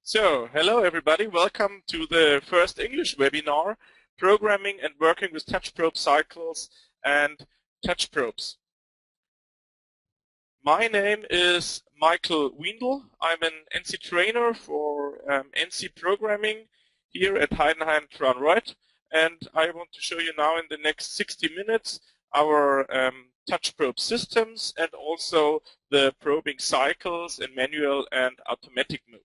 So, hello everybody, welcome to the first English webinar, Programming and Working with Touch Probe Cycles and Touch Probes. My name is Michael Wiendl. I'm an NC trainer for NC programming here at Heidenhain, and I want to show you now in the next 60 minutes our touch probe systems and also the probing cycles in manual and automatic mode.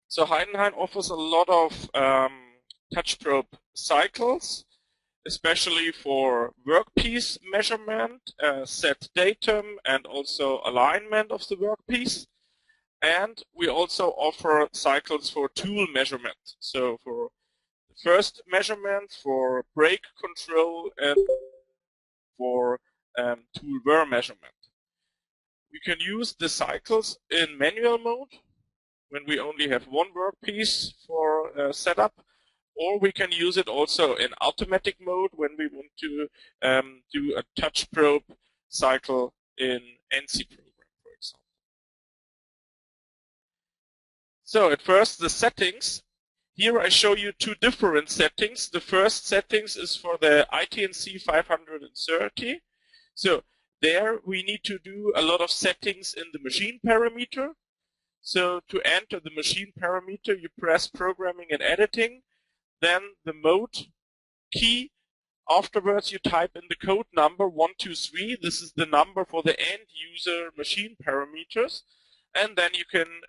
So Heidenhain offers a lot of touch probe cycles, especially for workpiece measurement, set datum, and also alignment of the workpiece. And we also offer cycles for tool measurement. So for the first measurement, for brake control, and for tool wear measurement. We can use the cycles in manual mode, when we only have one workpiece for setup, or we can use it also in automatic mode when we want to do a touch probe cycle in NC program, for example. So at first, the settings. Here I show you two different settings. The first settings is for the iTNC 530. So there we need to do a lot of settings in the machine parameter. So to enter the machine parameter, you press Programming and Editing, then the mode key. Afterwards, you type in the code number 123. This is the number for the end user machine parameters. And then you can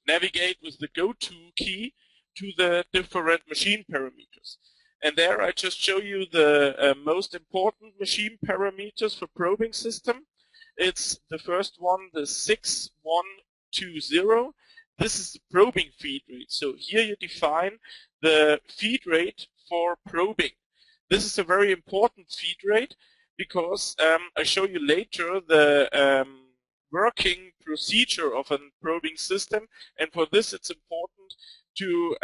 navigate with the go-to key to the different machine parameters. And there I just show you the most important machine parameters for probing system. It's the first one, the 6120. This is the probing feed rate. So here you define the feed rate for probing. This is a very important feed rate because I show you later the working procedure of a probing system. And for this, it's important to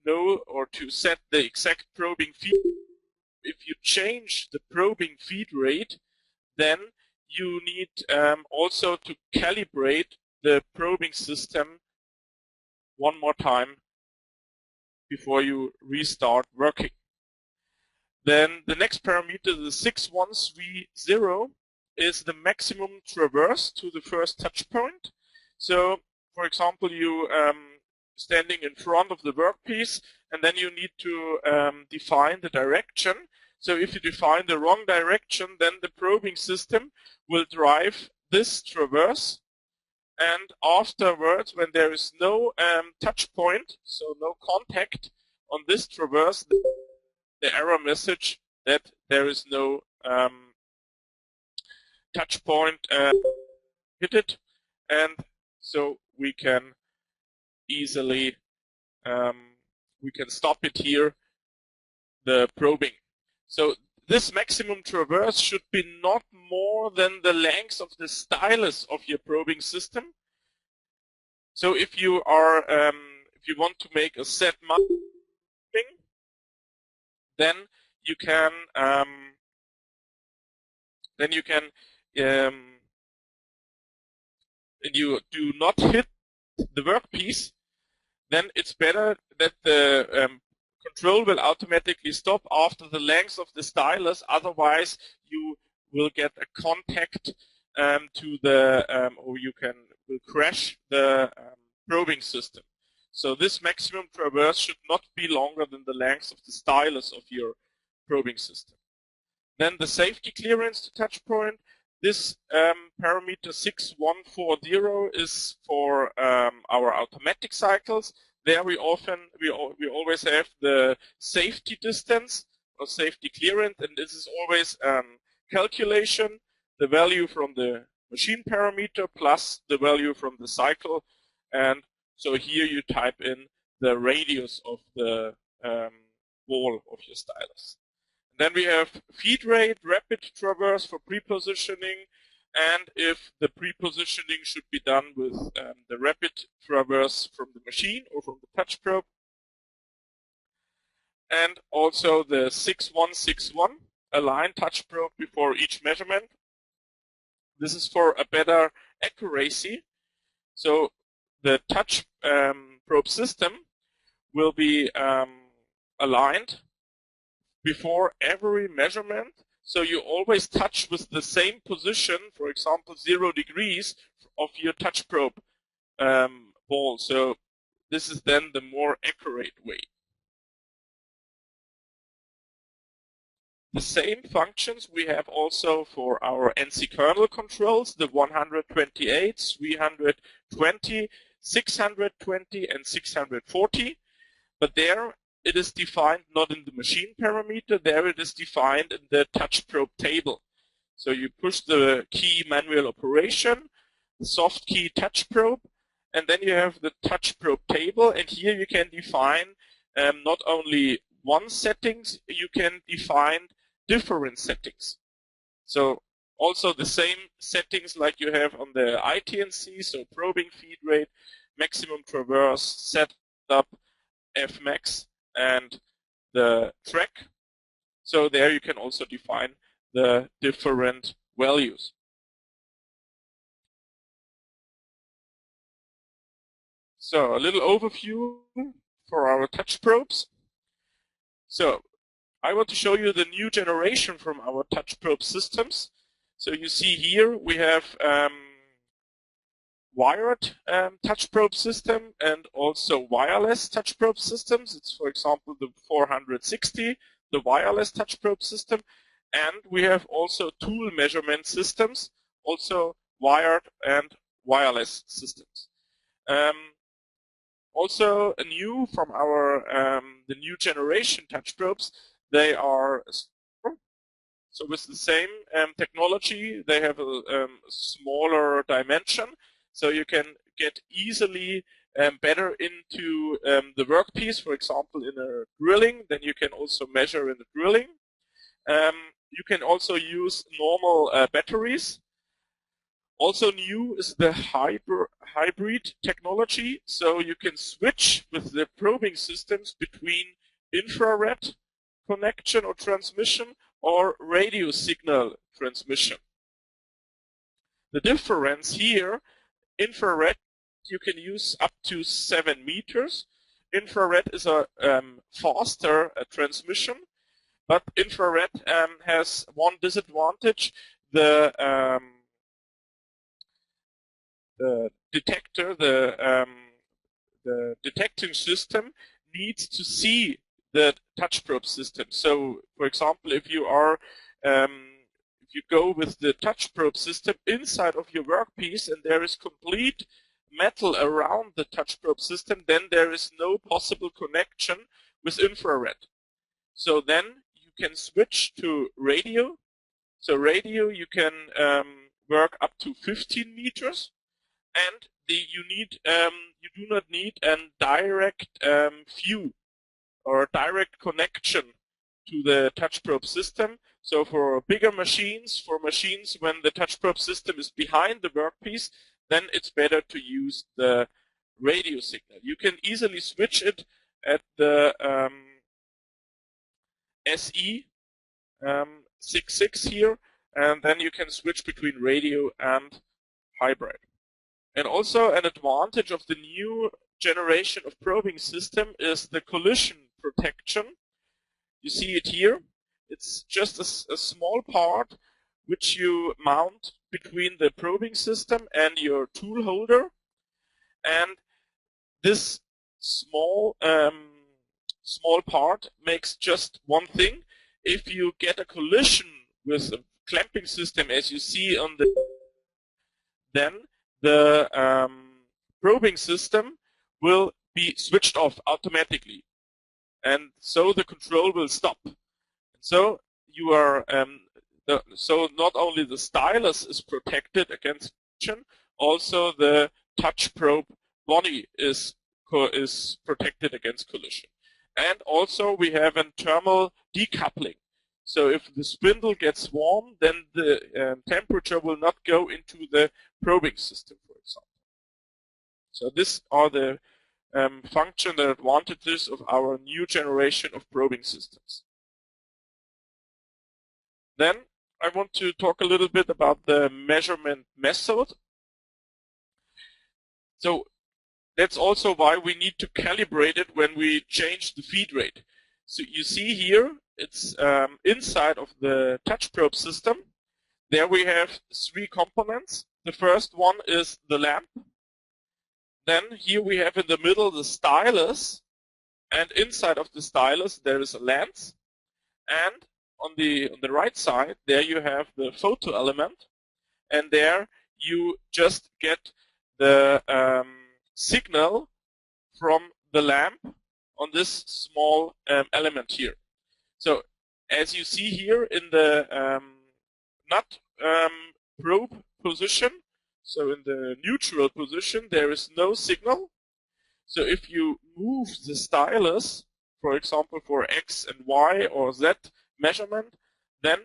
know or to set the exact probing feed. If you change the probing feed rate, then you need also to calibrate the probing system one more time before you restart working. Then the next parameter, the 6130, is the maximum traverse to the first touch point. So, for example, you standing in front of the workpiece, and then you need to define the direction. So if you define the wrong direction, then the probing system will drive this traverse, and afterwards, when there is no touch point, so no contact on this traverse, the error message that there is no touch point hit it, and so we can easily we can stop it here, the probing. So this maximum traverse should be not more than the length of the stylus of your probing system. So if you are, if you want to make a set mapping, then you can, and you do not hit the workpiece, then it's better that the control will automatically stop after the length of the stylus. Otherwise, you will get a contact to the, or you will crash the probing system. So this maximum traverse should not be longer than the length of the stylus of your probing system. Then the safety clearance to touch point. This parameter 6140 is for our automatic cycles. There we always have the safety distance or safety clearance, and this is always calculation, the value from the machine parameter plus the value from the cycle. And so here you type in the radius of the wall of your stylus. Then we have feed rate, rapid traverse for pre-positioning, and if the pre-positioning should be done with the rapid traverse from the machine or from the touch probe. And also the 6161, align touch probe before each measurement. This is for a better accuracy. So the touch probe system will be aligned before every measurement. So you always touch with the same position, for example, 0 degrees of your touch probe ball. So this is then the more accurate way. The same functions we have also for our NC kernel controls, the 128, 320, 620, and 640. But there it is defined not in the machine parameter, there it is defined in the touch probe table. So you push the key manual operation, the soft key touch probe, and then you have the touch probe table, and here you can define not only one settings, you can define different settings. So also the same settings like you have on the iTNC, so probing feed rate, maximum traverse, setup, Fmax, and the track. So there you can also define the different values. So a little overview for our touch probes. So I want to show you the new generation from our touch probe systems. So you see here we have wired touch probe system and also wireless touch probe systems. It's, for example, the 460, the wireless touch probe system. And we have also tool measurement systems, also wired and wireless systems. Also new from our the new generation touch probes, they are so with the same technology, they have a smaller dimension, so you can get easily better into the workpiece. For example, in a drilling, then you can also measure in the drilling. You can also use normal batteries. Also new is the hybrid technology, so you can switch with the probing systems between infrared connection or transmission or radio signal transmission. The difference here, infrared you can use up to 7 meters. Infrared is a faster transmission, but infrared has one disadvantage. The detector, the detecting system needs to see the touch probe system. So, for example, if you are if you go with the touch probe system inside of your workpiece and there is complete metal around the touch probe system, then there is no possible connection with infrared. So then you can switch to radio. So radio you can work up to 15 meters. And you do not need a direct view or direct connection to the touch probe system. So for bigger machines, for machines when the touch probe system is behind the workpiece, then it's better to use the radio signal. You can easily switch it at the SE 66 here, and then you can switch between radio and hybrid. And also an advantage of the new generation of probing system is the collision protection. You see it here. It's just a small part which you mount between the probing system and your tool holder. And this small part makes just one thing. If you get a collision with a clamping system, as you see on the, then the probing system will be switched off automatically, and so the control will stop. So you are so not only the stylus is protected against collision, also the touch probe body is protected against collision. And also we have a thermal decoupling. So if the spindle gets warm, then the temperature will not go into the probing system, for example. So these are the function and advantages of our new generation of probing systems. Then I want to talk a little bit about the measurement method. So that's also why we need to calibrate it when we change the feed rate. So you see here, it's inside of the touch probe system. There we have 3 components. The first one is the lamp. Then here we have in the middle the stylus, and inside of the stylus there is a lens. And on the right side there you have the photo element, and there you just get the signal from the lamp on this small element here. So as you see here in the not probe position, so in the neutral position, there is no signal. So if you move the stylus, for example, for X and Y or Z measurement, then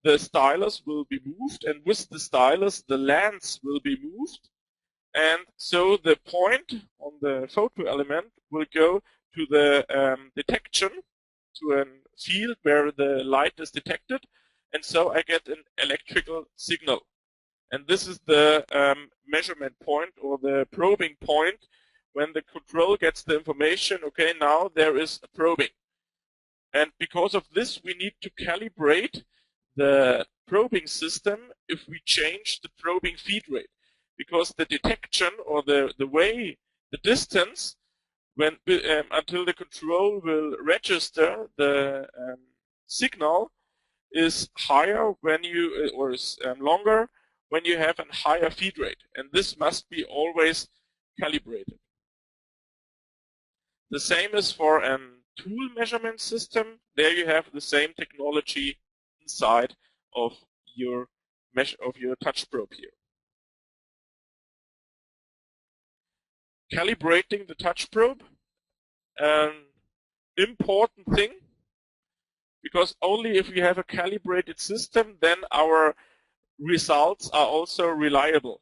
the stylus will be moved, and with the stylus, the lens will be moved. And so the point on the photo element will go to the detection, to a field where the light is detected, and so I get an electrical signal. And this is the measurement point or the probing point when the control gets the information, okay, now there is a probing. And because of this, we need to calibrate the probing system if we change the probing feed rate. Because the detection or the way, the distance, when until the control will register the signal is higher when you, or is longer when you have a higher feed rate. And this must be always calibrated. The same is for a tool measurement system. There you have the same technology inside of your touch probe here. Calibrating the touch probe, an important thing, because only if we have a calibrated system, then our results are also reliable.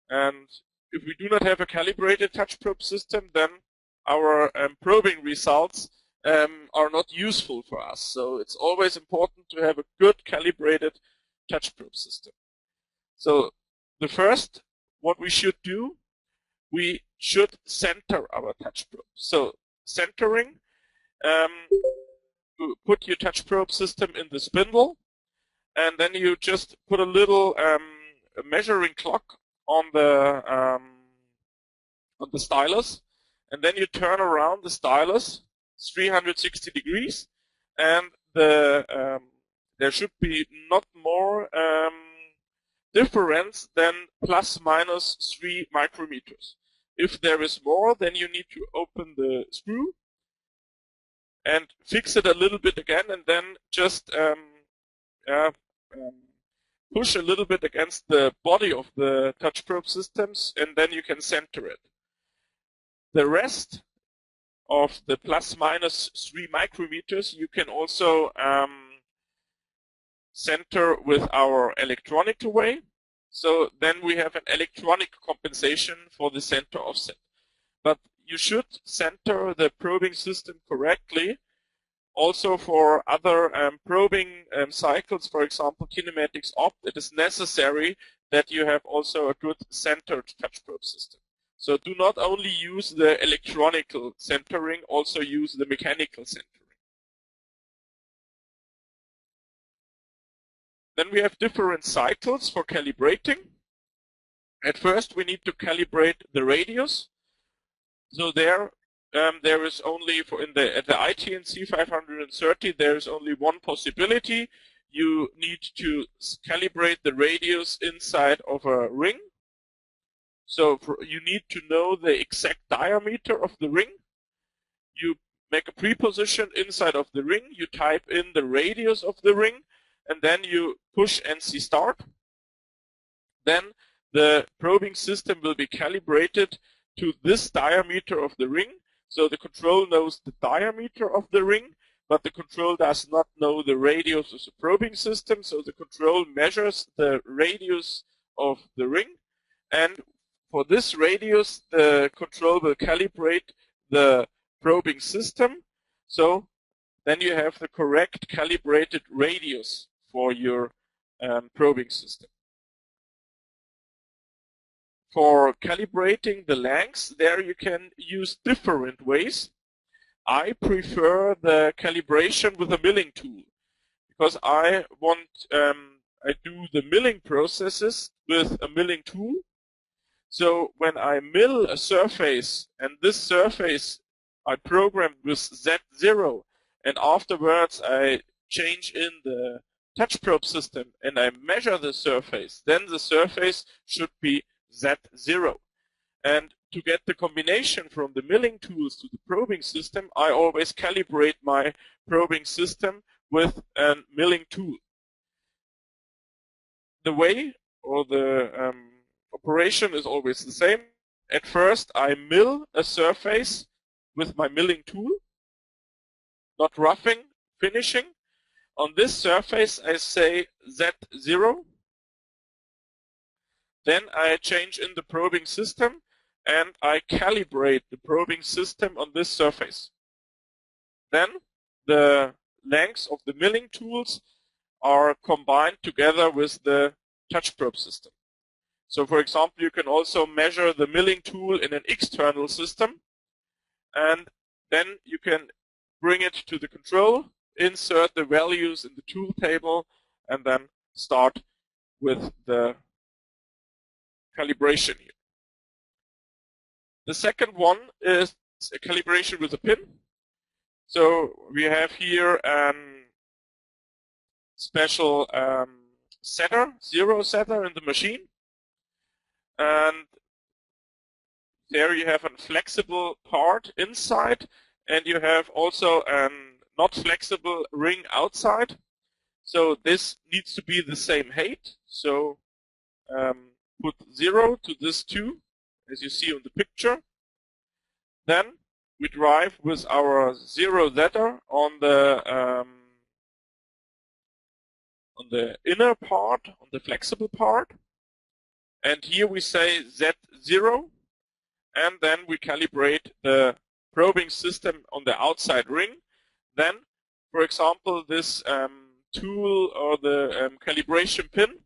And if we do not have a calibrated touch probe system, then our probing results are not useful for us. So it's always important to have a good calibrated touch probe system. So the first, what we should do, we should center our touch probe. So centering, put your touch probe system in the spindle, and then you just put a little measuring clock on the stylus, and then you turn around the stylus 360 degrees, and there should be not more difference than plus minus 3 micrometers. If there is more, then you need to open the screw and fix it a little bit again, and then just push a little bit against the body of the touch probe systems, and then you can center it. The rest of the plus minus 3 micrometers you can also center with our electronic way. So then we have an electronic compensation for the center offset. But you should center the probing system correctly. Also for other probing cycles, for example, KinematicsOpt, it is necessary that you have also a good centered touch probe system. So do not only use the electronical centering, also use the mechanical centering. Then we have different cycles for calibrating. At first, we need to calibrate the radius. So there is only at the iTNC 530, there is only one possibility. You need to calibrate the radius inside of a ring. So you need to know the exact diameter of the ring. You make a preposition inside of the ring. You type in the radius of the ring, and then you push NC start. Then the probing system will be calibrated to this diameter of the ring. So the control knows the diameter of the ring, but the control does not know the radius of the probing system. So the control measures the radius of the ring, and for this radius, the control will calibrate the probing system. So then you have the correct calibrated radius for your probing system. For calibrating the lengths, there you can use different ways. I prefer the calibration with a milling tool because I do the milling processes with a milling tool. So when I mill a surface, and this surface I programmed with Z0, and afterwards I change in the touch probe system and I measure the surface, then the surface should be Z0. And to get the combination from the milling tools to the probing system, I always calibrate my probing system with a milling tool. The way or the operation is always the same. At first, I mill a surface with my milling tool, not roughing, finishing. On this surface, I say Z0. Then I change in the probing system and I calibrate the probing system on this surface. Then the lengths of the milling tools are combined together with the touch probe system. So for example, you can also measure the milling tool in an external system, and then you can bring it to the control, insert the values in the tool table, and then start with the calibration here. The second one is a calibration with a pin. So we have here a special setter, zero setter in the machine. And there you have a flexible part inside, and you have also a not flexible ring outside. So this needs to be the same height. So put 0 to this 2, as you see on the picture. Then we drive with our zero setter on the inner part, on the flexible part. And here we say Z0, and then we calibrate the probing system on the outside ring. Then, for example, this tool or the calibration pin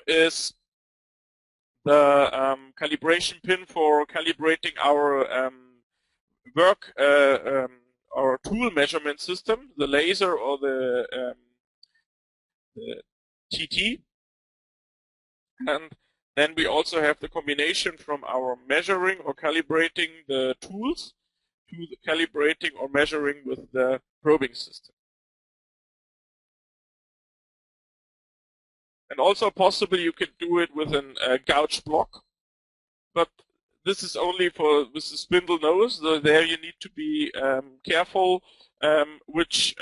is the calibration pin for calibrating our our tool measurement system, the laser or the TT. And then we also have the combination from our measuring or calibrating the tools to the calibrating or measuring with the probing system. And also possibly you can do it with a gouge block, but this is only for with the spindle nose. So there you need to be careful which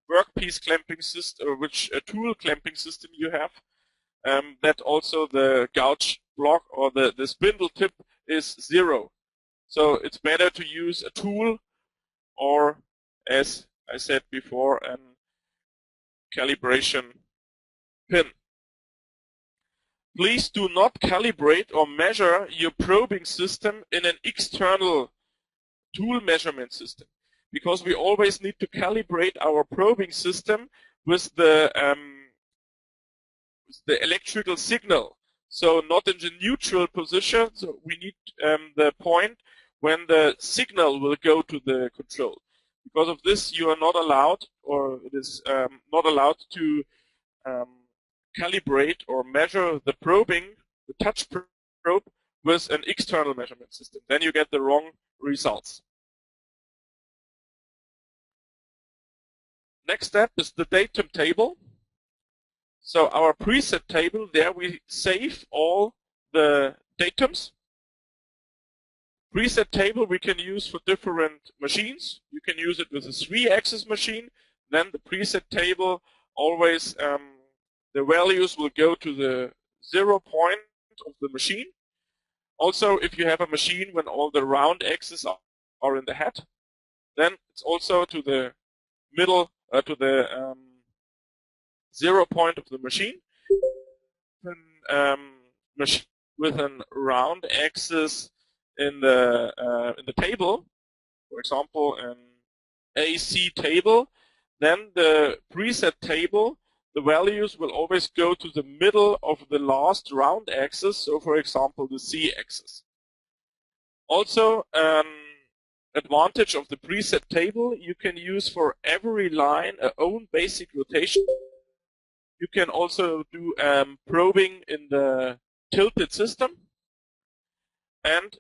workpiece clamping system or which tool clamping system you have. That also the gouge block or the spindle tip is 0. So it's better to use a tool or, as I said before, a calibration pin. Please do not calibrate or measure your probing system in an external tool measurement system, because we always need to calibrate our probing system with the electrical signal. So not in the neutral position. So we need the point when the signal will go to the control. Because of this, you are not allowed, or it is not allowed to calibrate or measure the probing, the touch probe, with an external measurement system. Then you get the wrong results. Next step is the datum table. So our preset table, there we save all the datums. Preset table we can use for different machines. You can use it with a 3-axis machine. Then the preset table always, the values will go to the 0 point of the machine. Also, if you have a machine when all the round axes are in the head, then it's also to the middle, to the 0 point of the machine. Machine with a round axis in the table, for example, an AC table, then the preset table the values will always go to the middle of the last round axis, so for example the Z axis. Also, advantage of the preset table, you can use for every line a own basic rotation. You can also do probing in the tilted system, and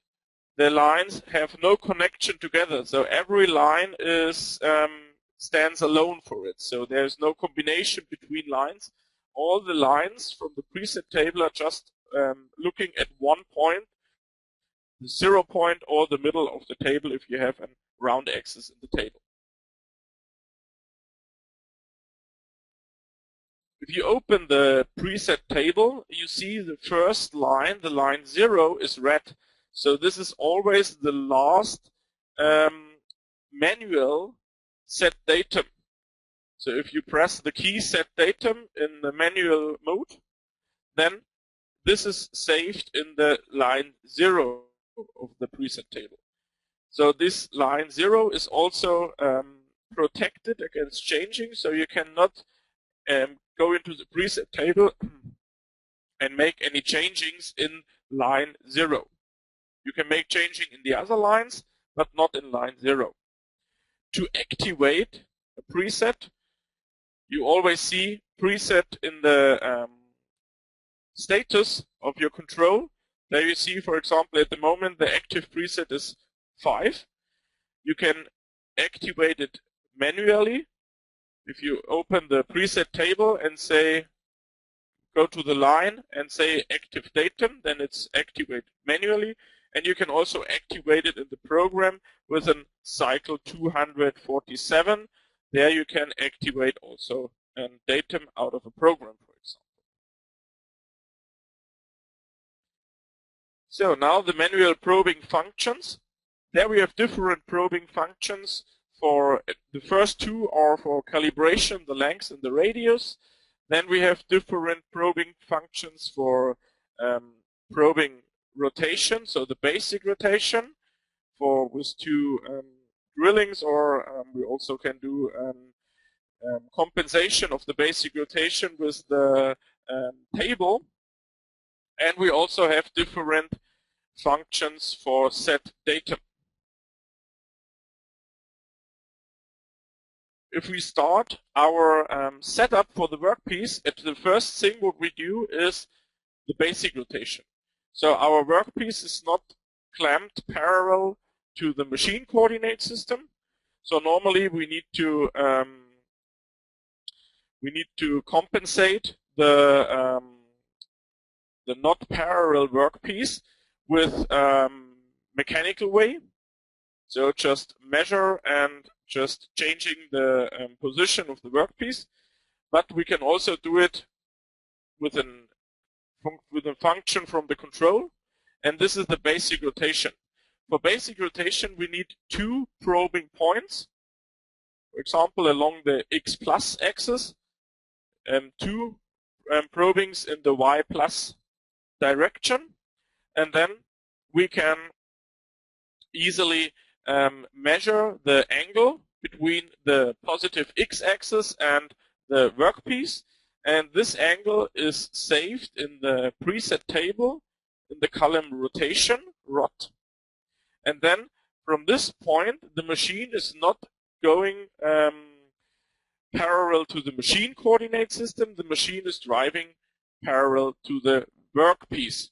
the lines have no connection together, so every line is stands alone for it. So there's no combination between lines. All the lines from the preset table are just looking at one point, the 0 point or the middle of the table if you have a round axis in the table. If you open the preset table, you see the first line, the line 0, is red. So this is always the last manual set datum. So if you press the key set datum in the manual mode, then this is saved in the line 0 of the preset table. So this line 0 is also protected against changing, so you cannot go into the preset table and make any changings in line 0. You can make changing in the other lines, but not in line 0. To activate a preset, you always see preset in the status of your control. There you see, for example, at the moment the active preset is 5. You can activate it manually. If you open the preset table and say, go to the line and say active datum, then it's activated manually. And you can also activate it in the program with a cycle 247. There you can activate also a datum out of a program, for example. So now the manual probing functions. There we have different probing functions. For the first two are for calibration, the length and the radius. Then we have different probing functions for probing rotation, so the basic rotation for with two drillings, or we also can do compensation of the basic rotation with the table. And we also have different functions for set datum. If we start our setup for the workpiece, the first thing what we do is the basic rotation. So our workpiece is not clamped parallel to the machine coordinate system. So normally we need to compensate the not parallel workpiece with mechanical way. So just measure and just changing the position of the workpiece. But we can also do it with a function from the control. And this is the basic rotation. For basic rotation, we need two probing points. For example, along the X plus axis, two probings in the Y plus direction. And then we can easily measure the angle between the positive x-axis and the workpiece, and this angle is saved in the preset table in the column rotation rod. And then from this point the machine is not going parallel to the machine coordinate system, the machine is driving parallel to the workpiece.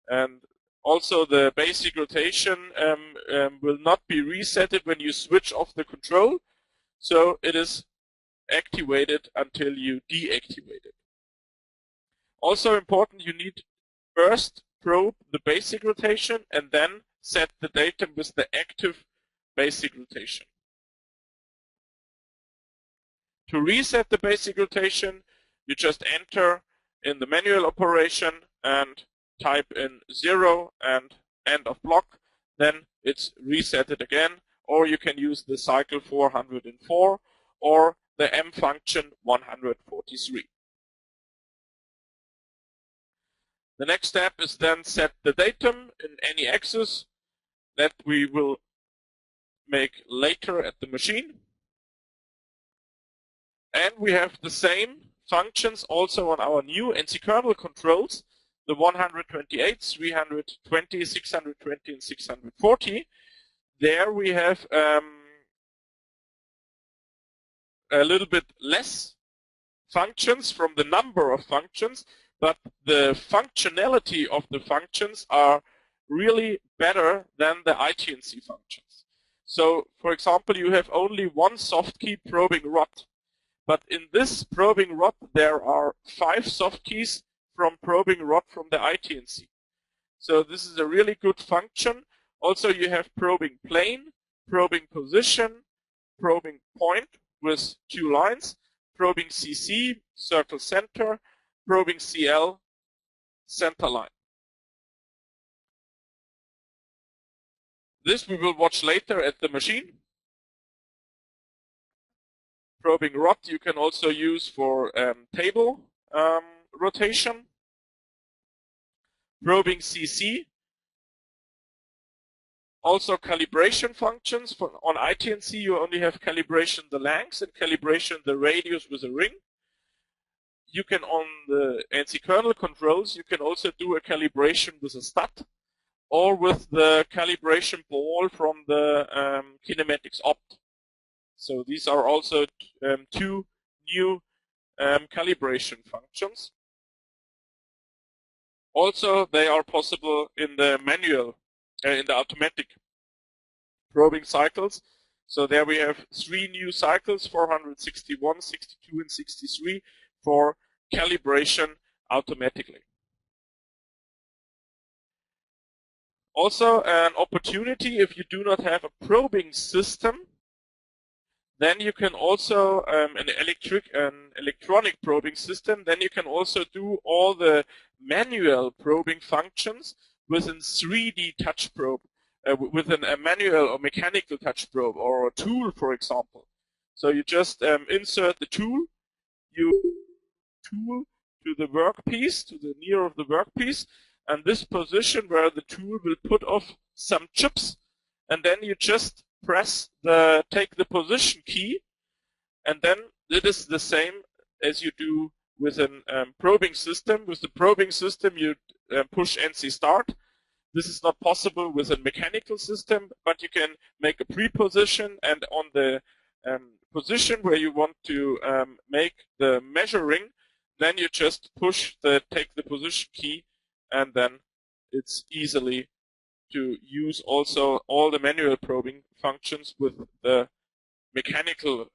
And also the basic rotation will not be resetted when you switch off the control, so it is activated until you deactivate it. Also important, you need first probe the basic rotation and then set the datum with the active basic rotation. To reset the basic rotation, you just enter in the manual operation and type in 0 and end of block, then it's resetted again, or you can use the cycle 404 or the M function 143. The next step is then set the datum in any axis that we will make later at the machine. And we have the same functions also on our new NC kernel controls, the 128, 320, 620, and 640. There we have a little bit less functions from the number of functions, but the functionality of the functions are really better than the iTNC functions. So, for example, you have only one soft key probing rod, but in this probing rod there are 5 soft keys from probing rod from the iTNC. So this is a really good function. Also, you have probing plane, probing position, probing point with 2 lines, probing CC, circle center, probing CL, center line. This we will watch later at the machine. Probing rod you can also use for table rotation. Probing CC. Also calibration functions. On iTNC you only have calibration the length and calibration the radius with a ring. You can, on the NC kernel controls, you can also do a calibration with a stud or with the calibration ball from the KinematicsOpt. So these are also 2 new calibration functions. Also, they are possible in the manual, in the automatic probing cycles. So there we have 3 new cycles, 461, 62, and 63 for calibration automatically. Also, an opportunity if you do not have a probing system, then you can also, an electronic probing system, then you can also do all the manual probing functions with a 3D touch probe, with a manual or mechanical touch probe or a tool, for example. So you just insert the tool, you tool to the workpiece, to the near of the workpiece, and this position where the tool will put off some chips, and then you just press take the position key, and then it is the same as you do with a probing system. With the probing system, you push NC start. This is not possible with a mechanical system, but you can make a pre-position, and on the position where you want to make the measuring, then you just take the position key, and then it's easily to use also all the manual probing functions with the mechanical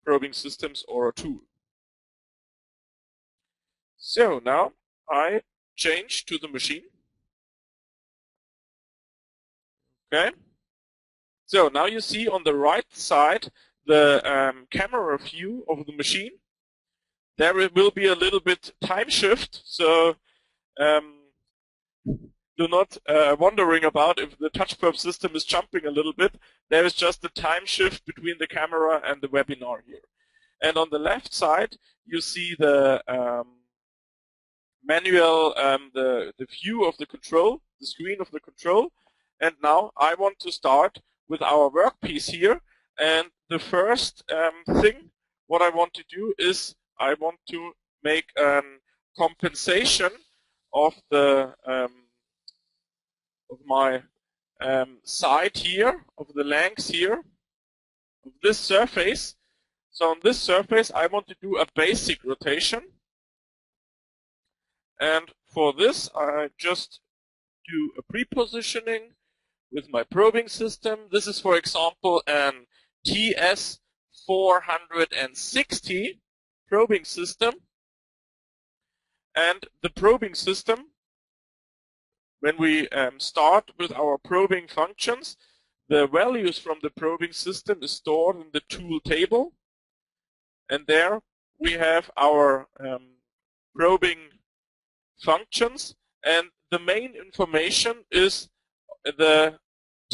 probing systems or a tool. So now I change to the machine. Okay. So now you see on the right side the camera view of the machine. There will be a little bit time shift, so do not wondering about if the touch probe system is jumping a little bit. There is just a time shift between the camera and the webinar here. And on the left side, you see the manual, the view of the control, the screen of the control. And now I want to start with our workpiece here. And the first thing what I want to do is I want to make a compensation of the of my side here, of the length here, of this surface. So on this surface, I want to do a basic rotation. And for this, I just do a pre-positioning with my probing system. This is, for example, an TS460 probing system. And the probing system, when we start with our probing functions, the values from the probing system is stored in the tool table. And there we have our probing functions. And the main information is the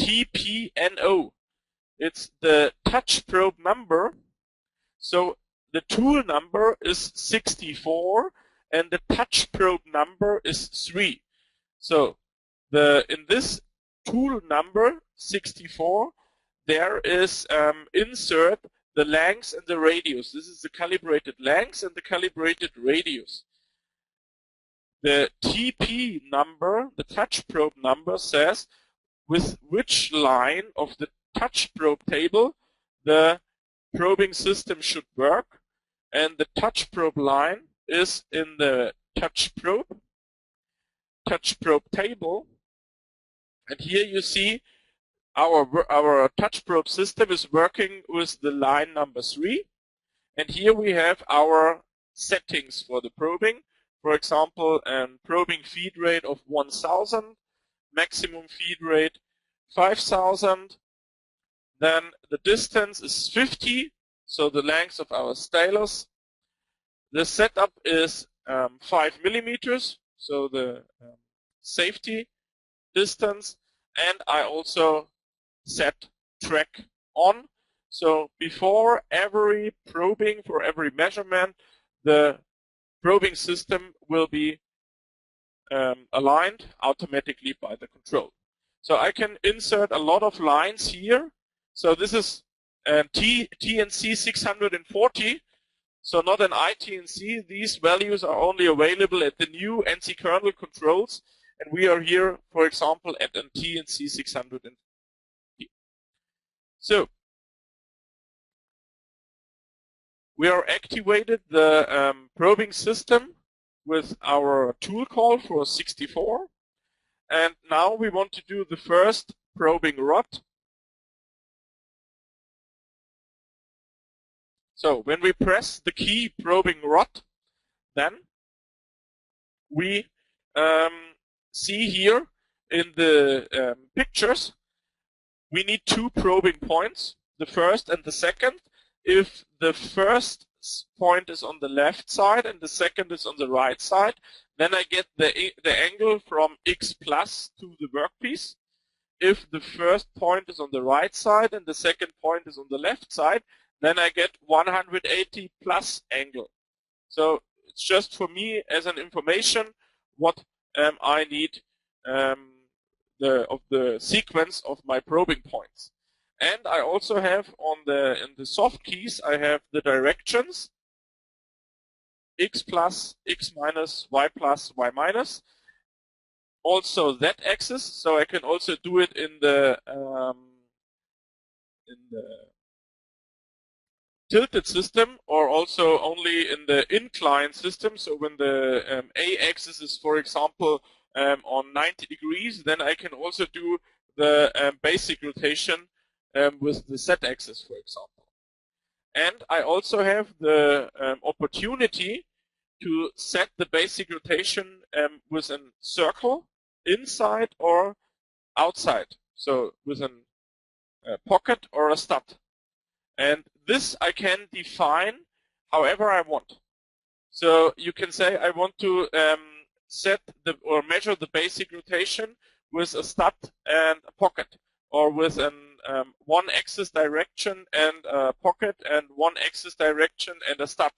TPNO. It's the touch probe number. So the tool number is 64 and the touch probe number is 3. So in this tool number 64, there is insert the length and the radius. This is the calibrated length and the calibrated radius. The TP number, the touch probe number, says with which line of the touch probe table the probing system should work, and the touch probe line is in the touch probe table. And here you see our touch probe system is working with the line number 3. And here we have our settings for the probing. For example, probing feed rate of 1000, maximum feed rate 5000. Then the distance is 50, so the length of our stylus. The setup is 5 millimeters, so the safety distance. And I also set track on. So before every probing, for every measurement, the probing system will be aligned automatically by the control. So I can insert a lot of lines here. So this is TNC 640, so not an iTNC. These values are only available at the new NC kernel controls, and we are here, for example, at an TNC 640. So we are activated the probing system with our tool call for 64, and now we want to do the first probing rod. So when we press the key probing rod, then we see here in the pictures, we need 2 probing points, the first and the second. If the first point is on the left side and the second is on the right side, then I get the angle from X plus to the workpiece. If the first point is on the right side and the second point is on the left side, then I get 180 plus angle. So it's just for me as an information what I need of the sequence of my probing points. And I also have in the soft keys, I have the directions, X plus, X minus, Y plus, Y minus. Also that axis, so I can also do it in the tilted system, or also only in the inclined system. So when the A-axis is, for example, on 90 degrees, then I can also do the basic rotation with the Z-axis, for example. And I also have the opportunity to set the basic rotation with a circle inside or outside. So with a pocket or a stud. And this I can define however I want. So you can say I want to set or measure the basic rotation with a stud and a pocket, or with an one axis direction and a pocket, and one axis direction and a stud.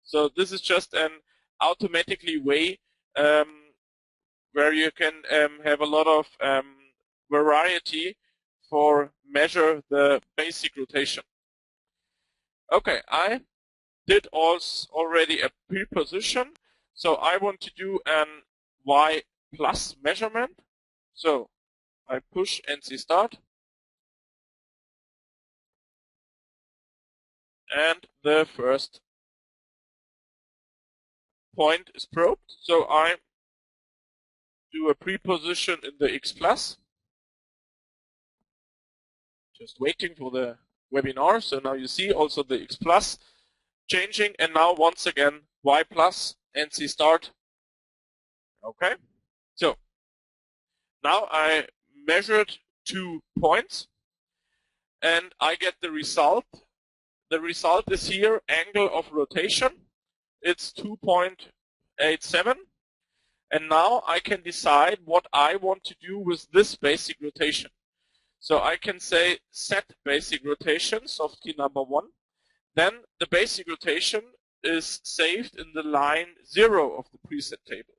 So this is just an automatically way where you can have a lot of variety for measure the basic rotation. Okay, I did also already a preposition, so I want to do an Y plus measurement. So I push NC start, and the first point is probed. So I do a preposition in the X plus. Just waiting for the webinar. So now you see also the X plus changing, and now once again Y plus, NC start. Okay. So now I measured 2 points and I get the result. The result is here, angle of rotation. It's 2.87. And now I can decide what I want to do with this basic rotation. So I can say set basic rotation, soft key number 1. Then the basic rotation is saved in the line 0 of the preset table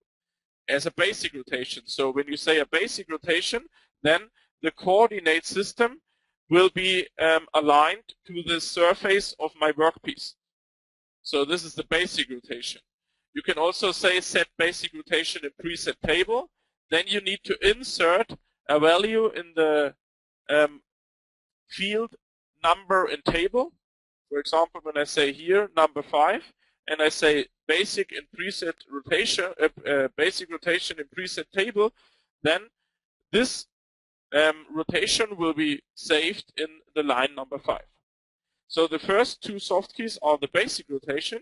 as a basic rotation. So when you say a basic rotation, then the coordinate system will be aligned to the surface of my workpiece. So this is the basic rotation. You can also say set basic rotation in preset table. Then you need to insert a value in the field number in table. For example, when I say here number 5, and I say basic in preset rotation, basic rotation in preset table, then this rotation will be saved in the line number 5. So the first two soft keys are the basic rotation,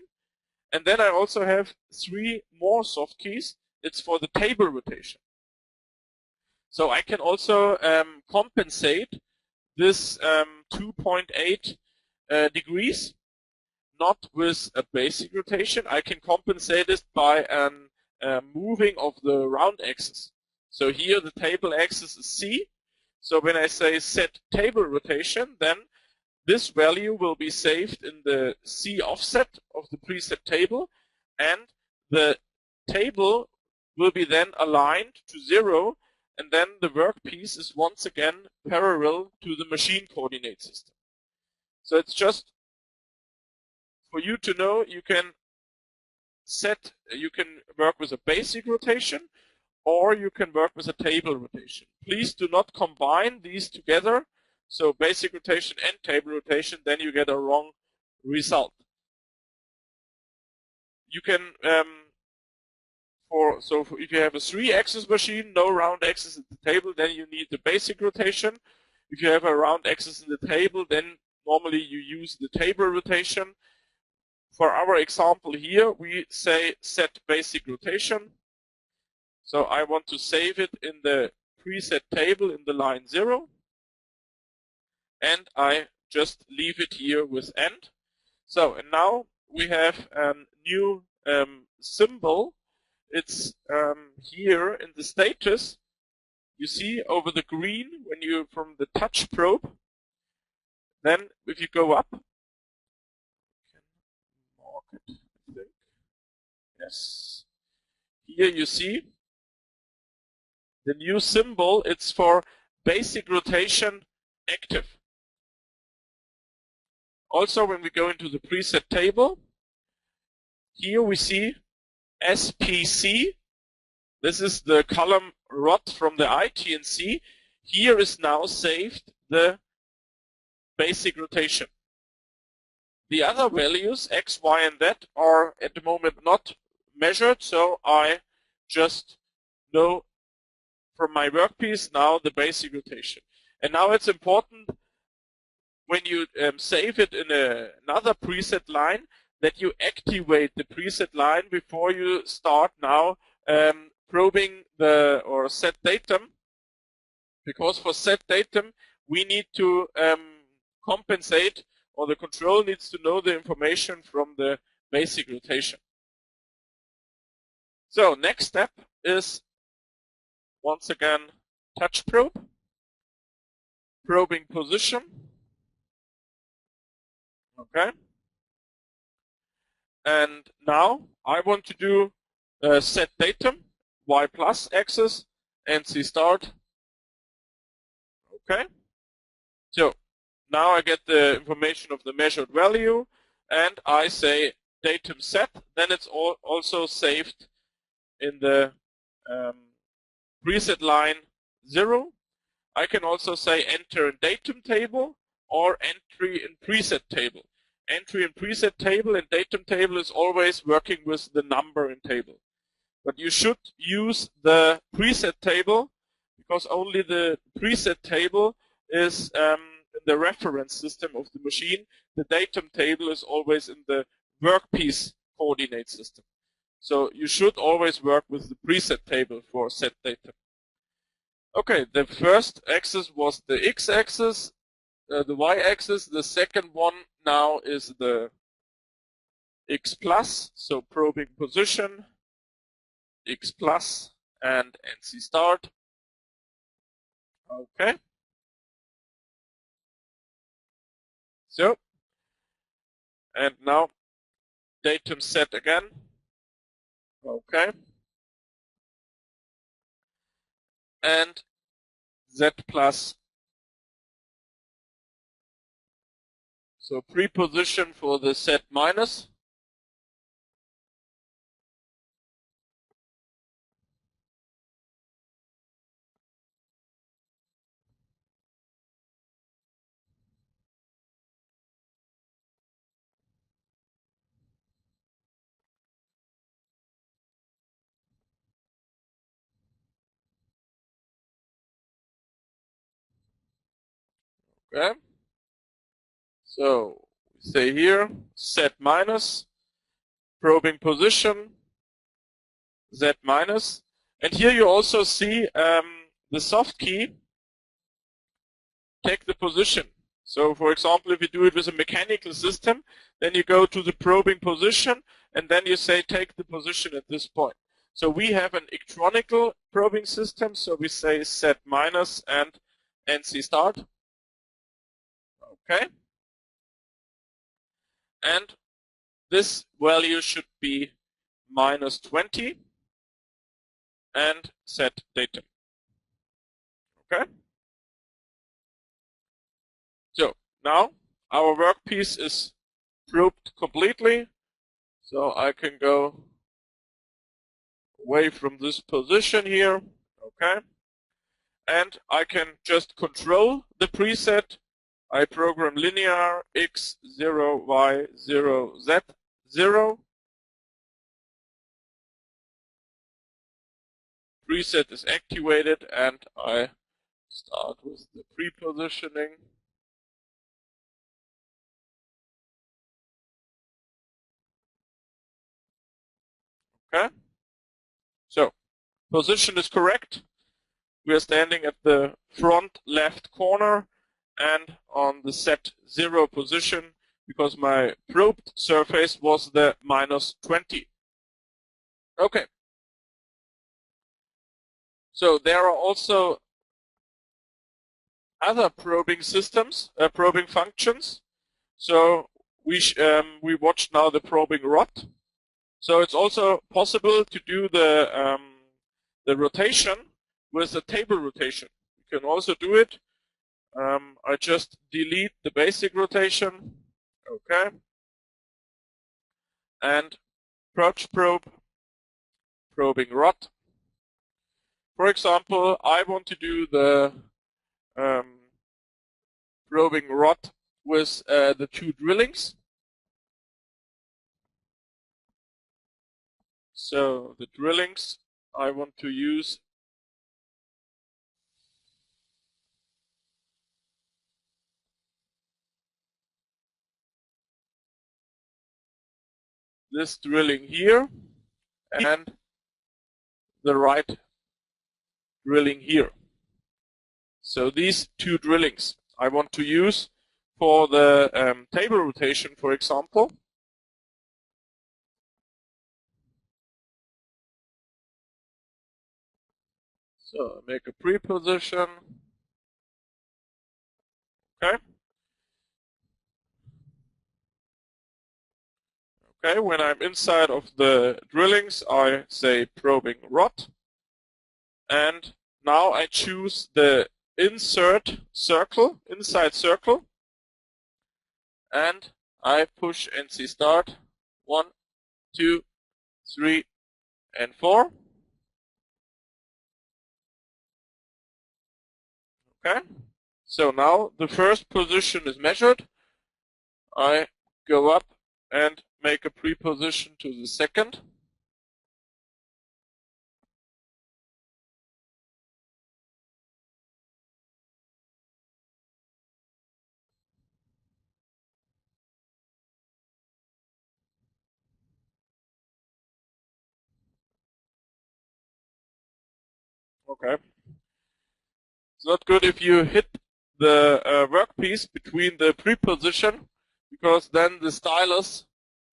and then I also have 3 more soft keys. It's for the table rotation. So I can also compensate this 2.8 degrees, not with a basic rotation. I can compensate it by moving of the round axis. So here the table axis is C. So when I say set table rotation, then this value will be saved in the C offset of the preset table, and the table will be then aligned to 0, and then the workpiece is once again parallel to the machine coordinate system. So it's just for you to know, you can work with a basic rotation, or you can work with a table rotation. Please do not combine these together. So basic rotation and table rotation, then you get a wrong result. You can, if you have a 3-axis machine, no round axis in the table, then you need the basic rotation. If you have a round axis in the table, then normally you use the table rotation. For our example here, we say set basic rotation. So I want to save it in the preset table in the line 0. And I just leave it here with end. So, and now we have a new symbol. It's here in the status. You see over the green when you from the touch probe. Then if you go up, you can mark it, I think. Yes. Here you see the new symbol. It's for basic rotation active. Also, when we go into the preset table, here we see SPC. This is the column rod from the iTNC. Here is now saved the basic rotation. The other values, X, Y, and Z, are at the moment not measured, so I just know from my workpiece now the basic rotation. And now it's important when you save it in another preset line that you activate the preset line before you start now probing or set datum, because for set datum we need to compensate, or the control needs to know the information from the basic rotation. So next step is once again touch probe, probing position. Okay. And now I want to do set datum, Y plus axis, NC start. Okay. So now I get the information of the measured value, and I say datum set. Then it's also saved in the preset line 0. I can also say enter in datum table or entry in preset table. Entry in preset table and datum table is always working with the number in table. But you should use the preset table, because only the preset table is in the reference system of the machine. The datum table is always in the workpiece coordinate system. So you should always work with the preset table for set datum. Okay, the first axis was the x-axis, the y-axis. The second one now is the x plus, so probing position, x plus, and NC start. Okay. So, and now datum set again. Okay. And Z plus So preposition for the set minus. Okay. So we say here set minus, probing position, Z minus. And here you also see the soft key take the position. So for example, if you do it with a mechanical system, then you go to the probing position and then you say take the position at this point. So we have an electronical probing system, so we say set minus and NC start. Okay. And this value should be minus 20 and set datum. Okay. So now our workpiece is probed completely. So I can go away from this position here. Okay. And I can just control the preset. I program linear x0, y0, z0. Preset is activated and I start with the pre-positioning. Okay. So position is correct. We are standing at the front left corner and on the set 0 position because my probed surface was the minus 20. Okay. So there are also other probing systems, probing functions. So we watch now the probing rod. So it's also possible to do the rotation with a table rotation. You can also do it. I just delete the basic rotation. Okay. And approach probe, probing rod. For example, I want to do the probing rod with the two drillings. So the drillings I want to use this drilling here and the right drilling here. So these two drillings I want to use for the table rotation, for example. So I make a pre-position. Okay. Okay, when I'm inside of the drillings, I say probing rod. And now I choose the insert circle, inside circle. And I push NC start 1, 2, 3, and 4. Okay. So now the first position is measured. I go up and make a pre-position to the second. Okay. It's not good if you hit the workpiece between the pre-position, because then the stylus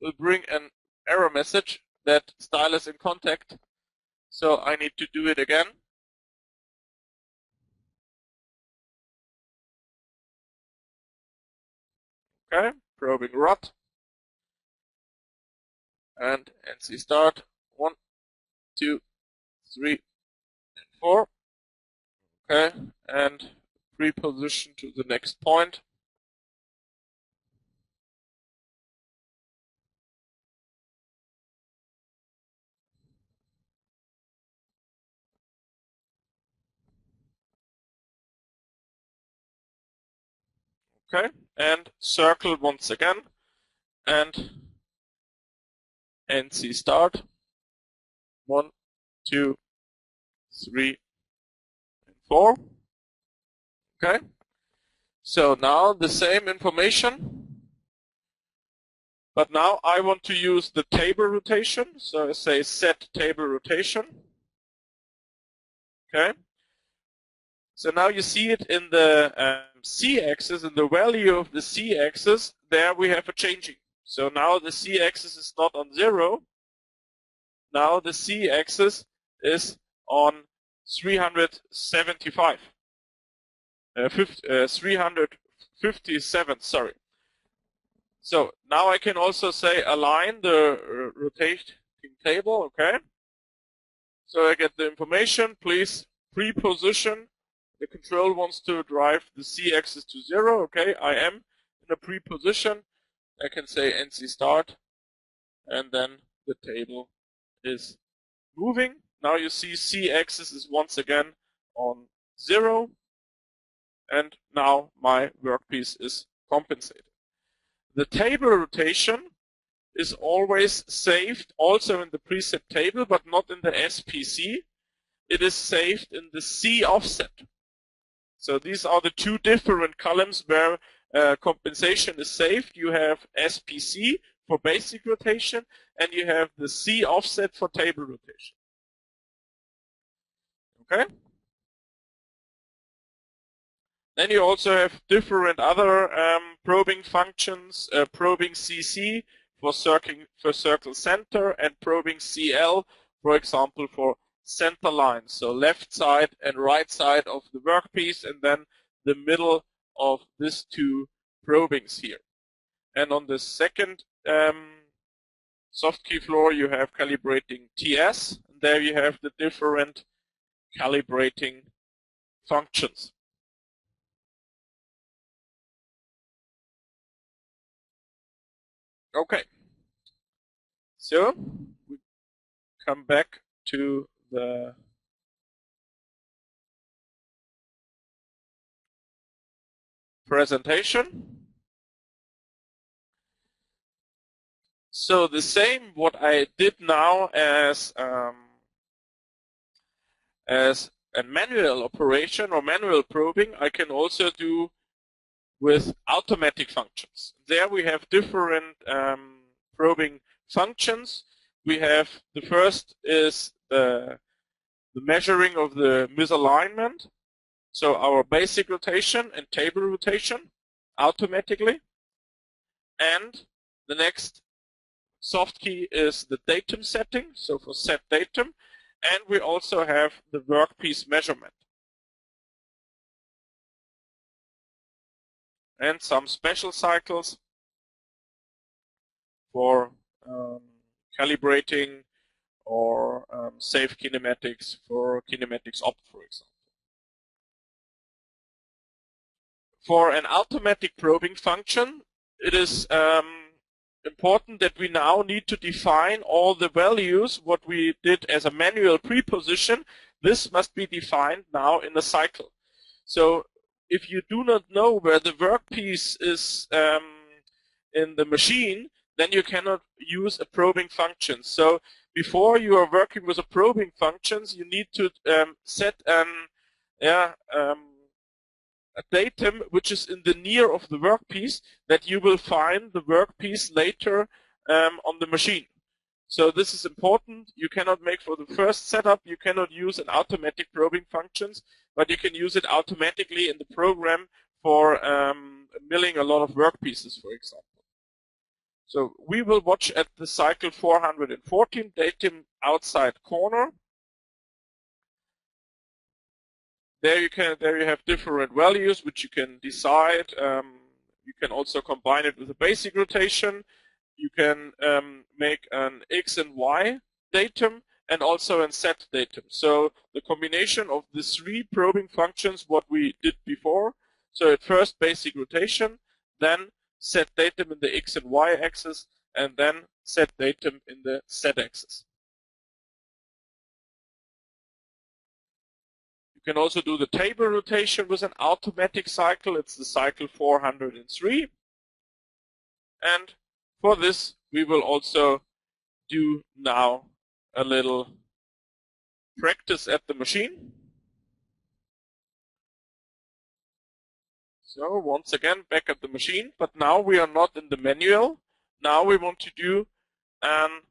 will bring an error message that stylus in contact. So I need to do it again. Okay, probing rod. And NC start 1, 2, 3, and 4. Okay, and pre-position to the next point. Okay, and circle once again, and NC start. 1, 2, 3, and 4. Okay, so now the same information, but now I want to use the table rotation. So I say set table rotation. Okay, so now you see it in the C-axis, in the value of the C-axis. There we have a changing. So now the C-axis is not on 0. Now the C-axis is on 375. 357, sorry. So now I can also say align the rotating table, okay? So I get the information, please pre-position. The control wants to drive the C-axis to 0, okay? I am in a pre-position. I can say NC start, and then the table is moving. Now you see C-axis is once again on 0, and now my workpiece is compensated. The table rotation is always saved also in the preset table, but not in the SPC. It is saved in the C offset. So these are the two different columns where compensation is saved. You have SPC for basic rotation, and you have the C offset for table rotation. Okay? Then you also have different other probing functions, probing CC for circle center, and probing CL, for example, for center lines. So left side and right side of the workpiece, and then the middle of these two probings here. And on the second soft key floor, you have calibrating TS. And there you have the different calibrating functions. Okay, so we come back to the presentation. So the same what I did now as a manual operation or manual probing, I can also do with automatic functions. There we have different probing functions. We have the first is the measuring of the misalignment. So our basic rotation and table rotation automatically. And the next soft key is the datum setting, so for set datum. And we also have the workpiece measurement. And some special cycles for calibrating or save kinematics for KinematicsOpt, for example. For an automatic probing function, it is important that we now need to define all the values what we did as a manual preposition. This must be defined now in the cycle. So if you do not know where the workpiece is in the machine, then you cannot use a probing function. So before you are working with a probing functions, you need to set a datum which is in the near of the workpiece, that you will find the workpiece later on the machine. So this is important. You cannot make for the first setup, you cannot use an automatic probing functions, but you can use it automatically in the program for milling a lot of workpieces, for example. So we will watch at the cycle 414, datum outside corner. There you have different values which you can decide. You can also combine it with a basic rotation. You can make an X and Y datum and also a Z datum. So the combination of the three probing functions what we did before. So at first basic rotation, then set datum in the X and Y axis, and then set datum in the Z axis. You can also do the table rotation with an automatic cycle. It's the cycle 403. And for this, we will also do now a little practice at the machine. So once again, back at the machine, but now we are not in the manual. Now we want to do an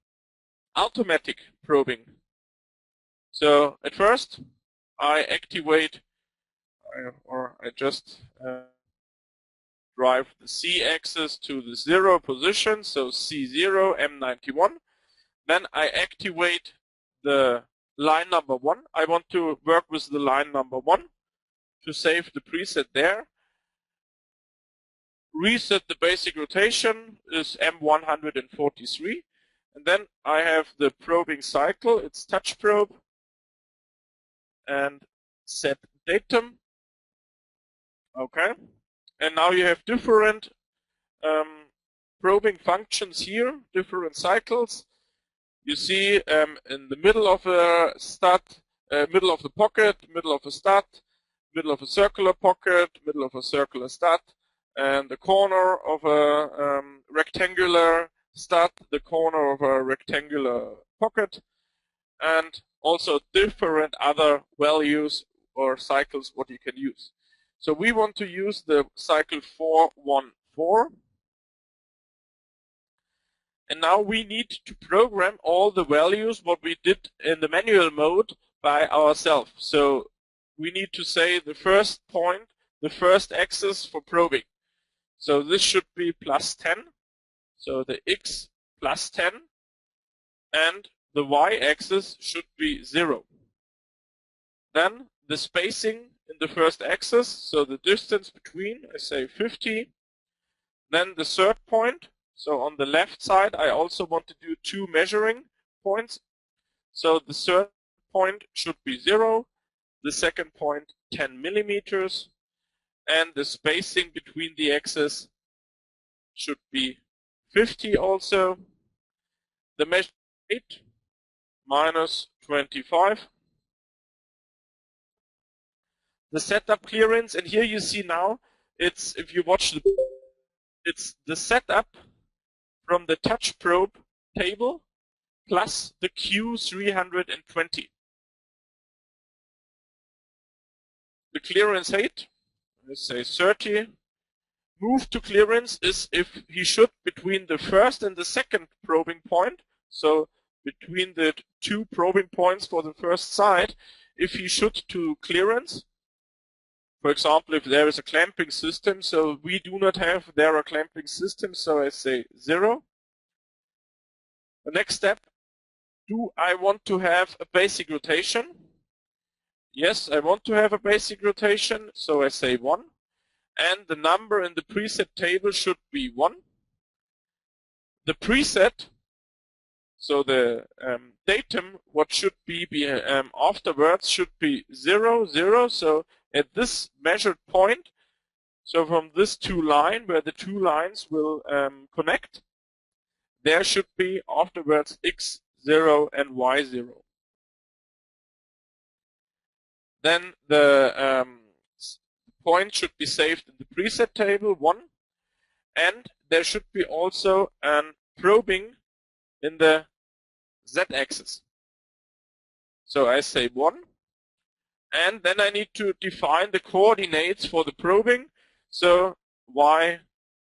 automatic probing. So at first, I activate, or I just drive the C-axis to the 0 position, so C0, M91. Then I activate the line number 1. I want to work with the line number 1 to save the preset there. Reset the basic rotation is M143. And then I have the probing cycle. It's touch probe. And set datum. Okay. And now you have different probing functions here, different cycles. You see in the middle of a stud, middle of the pocket, middle of a stud, middle of a circular pocket, middle of a circular stud, and the corner of a rectangular stud, the corner of a rectangular pocket, and also different other values or cycles what you can use. So we want to use the cycle 414. And now we need to program all the values what we did in the manual mode by ourselves. So we need to say the first point, the first axis for probing. So this should be plus 10. So the X plus 10. And the Y-axis should be 0. Then the spacing in the first axis, so the distance between, I say 50. Then the third point. So on the left side, I also want to do 2 measuring points. So the third point should be 0, the second point 10 millimeters, and the spacing between the axes should be 50 also. The measure 8 minus 25. The setup clearance, and here you see now, it's, if you watch it's the setup from the touch probe table plus the Q320. The clearance height, let's say 30. Move to clearance is if he should between the first and the second probing point, so between the 2 probing points for the first side, if he should to clearance. For example, if there is a clamping system, so we do not have there a clamping system, so I say 0. The next step, do I want to have a basic rotation? Yes, I want to have a basic rotation, so I say 1. And the number in the preset table should be 1. The preset, so the datum, what should be afterwards should be 0, 0. So at this measured point, so from this 2 line, where the 2 lines will connect, there should be afterwards x0 and y0. Then the point should be saved in the preset table 1, and there should be also an probing in the z-axis. So I say 1, and then I need to define the coordinates for the probing. So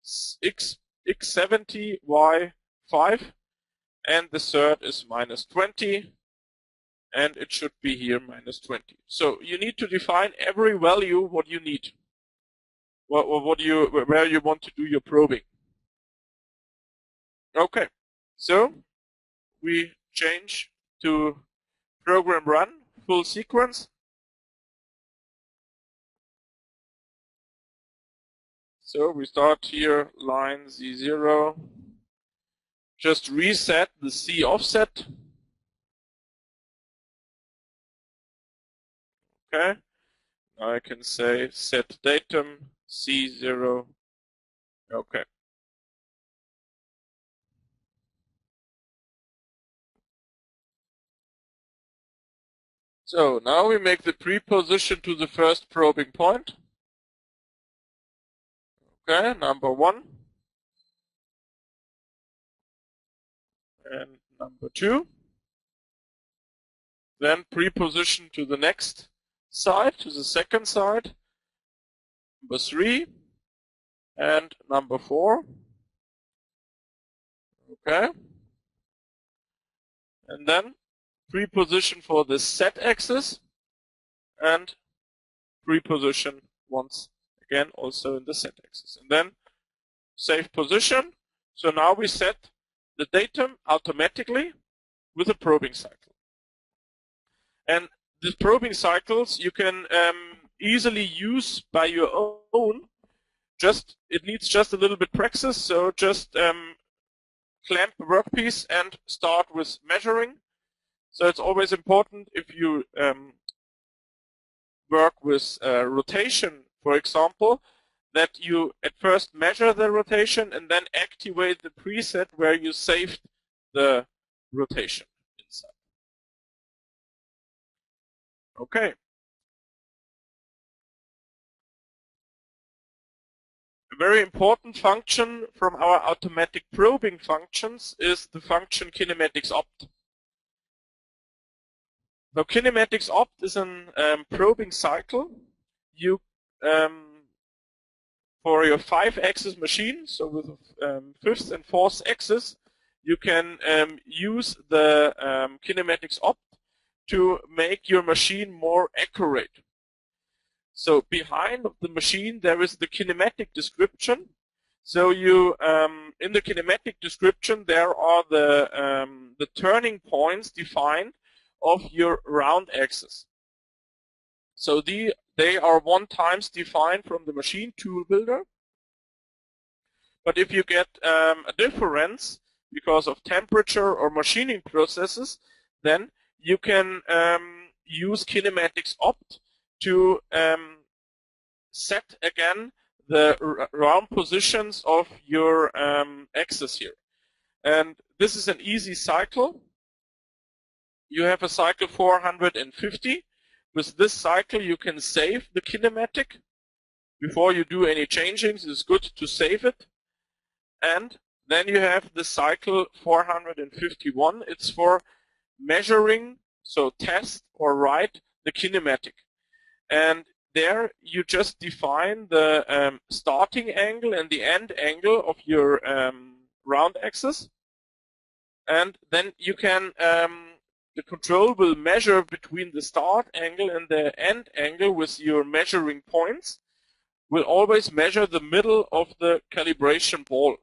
x70, y5, and the third is minus 20, and it should be here minus 20. So you need to define every value what you need, where you want to do your probing. Okay, so we change to program run, full sequence. So we start here, line Z0. Just reset the C offset. Okay. Now I can say set datum C0. Okay. So now we make the preposition to the first probing point. Okay, number 1. And number 2. Then preposition to the next side, to the second side. Number 3. And number 4. Okay. And then preposition for the z-axis and preposition once again also in the z-axis. And then save position. So now we set the datum automatically with a probing cycle. And the probing cycles you can easily use by your own. It needs just a little bit practice. So just clamp the workpiece and start with measuring. So it's always important if you work with rotation, for example, that you at first measure the rotation and then activate the preset where you saved the rotation inside. Okay. A very important function from our automatic probing functions is the function KinematicsOpt. Now, KinematicsOpt is a probing cycle. You for your 5-axis machine, so with 5th and 4th axis, you can use the KinematicsOpt to make your machine more accurate. So behind the machine there is the kinematic description. So you in the kinematic description there are the turning points defined of your round axis. So they are 1 times defined from the machine tool builder. But if you get a difference because of temperature or machining processes, then you can use KinematicsOpt to set again the round positions of your axis here. And this is an easy cycle. You have a cycle 450. With this cycle you can save the kinematic. Before you do any changings, it's good to save it. And then you have the cycle 451. It's for measuring, so test or write the kinematic. And there you just define the starting angle and the end angle of your round axis. And then you can, the control will measure between the start angle and the end angle with your measuring points. Will always measure the middle of the calibration ball,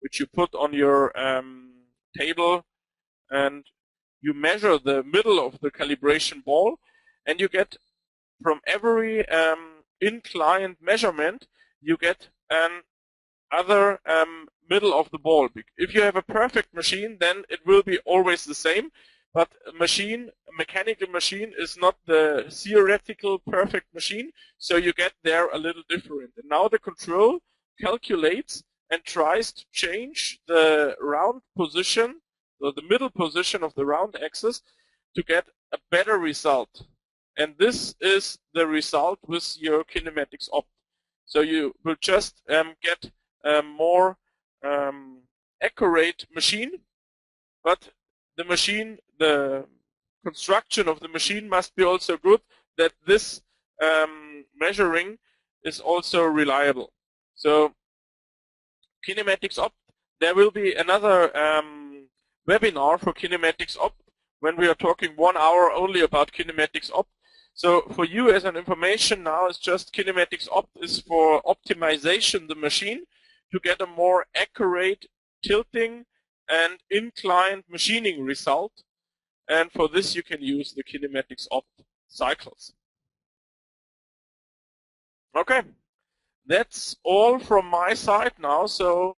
which you put on your table, and you measure the middle of the calibration ball, and you get from every inclined measurement, you get other middle of the ball. If you have a perfect machine, then it will be always the same. But a mechanical machine is not the theoretical perfect machine, so you get there a little different. And now the control calculates and tries to change the round position, or the middle position of the round axis, to get a better result. And this is the result with your KinematicsOpt. So you will just get a more accurate machine, but the construction of the machine must be also good, that this measuring is also reliable. So KinematicsOpt, there will be another webinar for KinematicsOpt when we are talking 1 hour only about KinematicsOpt. So for you as an information now, it's just KinematicsOpt is for optimization the machine to get a more accurate tilting and inclined machining result. And for this you can use the KinematicsOpt cycles. Okay, that's all from my side now. So